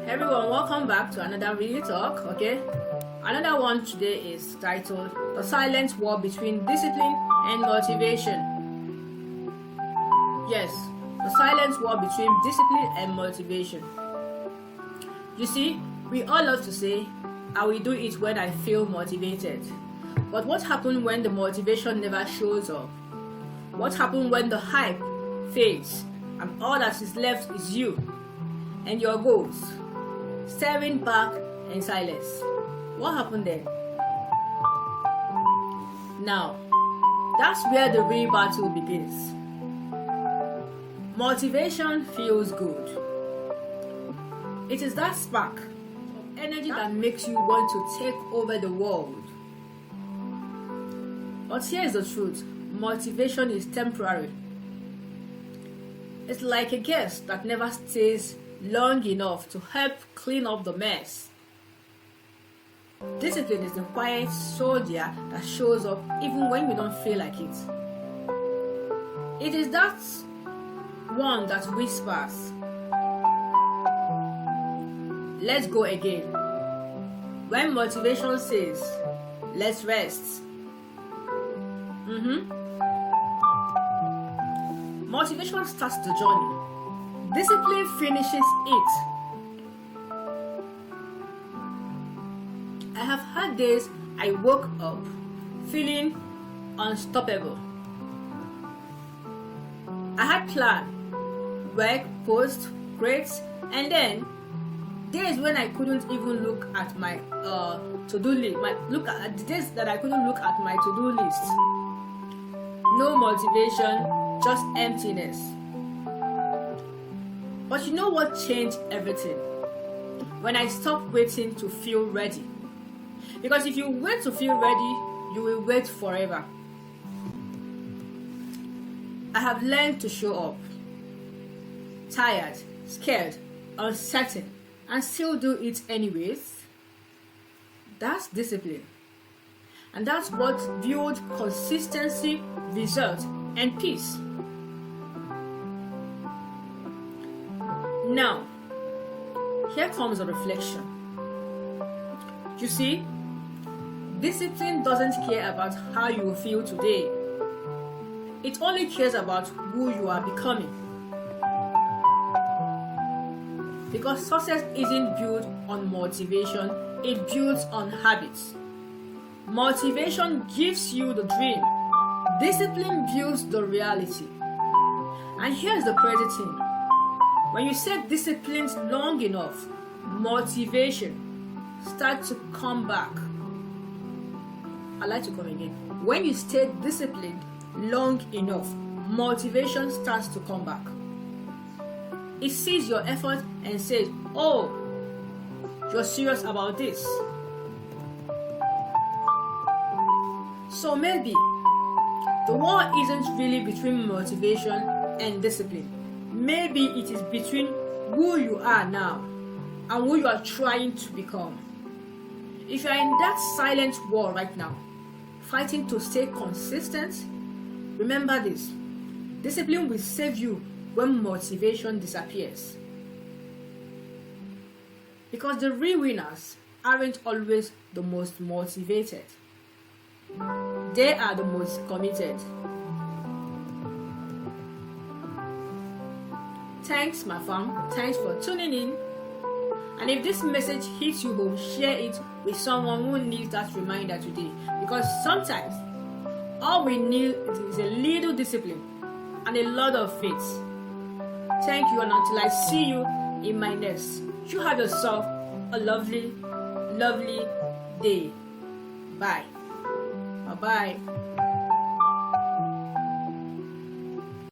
Everyone, welcome back to another video talk. Okay, another one today is titled The Silent War Between Discipline and Motivation. Yes, the silent war between discipline and motivation. You see, we all love to say, I will do it when I feel motivated. But what happens when the motivation never shows up? What happens when the hype fades and all that is left is you and your goals staring back in silence? What happened then? Now, that's where the real battle begins. Motivation feels good. It is that spark of energy that makes you want to take over the world. But here's the truth. Motivation is temporary. It's like a guest that never stays long enough to help clean up the mess. Discipline is the quiet soldier that shows up even when you don't feel like it. It is that one that whispers, let's go again. When motivation says, let's rest. Motivation starts the journey. Discipline finishes it. I have had days I woke up feeling unstoppable. I had planned, work, post, grades, and then days when I couldn't even look at my to-do list. The days that I couldn't look at my to-do list. No motivation, just emptiness. But you know what changed everything? When I stopped waiting to feel ready. Because if you wait to feel ready, you will wait forever. I have learned to show up. Tired, scared, uncertain, and still do it anyways. That's discipline. And that's what builds consistency, result, and peace. Now, here comes a reflection. You see, discipline doesn't care about how you feel today. It only cares about who you are becoming. Because success isn't built on motivation, it builds on habits. Motivation gives you the dream. Discipline builds the reality. And here's the crazy thing. When you stay disciplined long enough, motivation starts to come back. I'd like to come again. When you stay disciplined long enough, motivation starts to come back. It sees your effort and says, oh, you're serious about this. So maybe the war isn't really between motivation and discipline. Maybe it is between who you are now and who you are trying to become. If you are in that silent war right now, fighting to stay consistent, remember this. Discipline will save you when motivation disappears. Because the real winners aren't always the most motivated. They are the most committed. Thanks, my fam. Thanks for tuning in. And if this message hits you home, share it with someone who needs that reminder today. Because sometimes all we need is a little discipline and a lot of faith. Thank you, and until I see you in my next, you have yourself a lovely, lovely day. Bye. Bye-bye.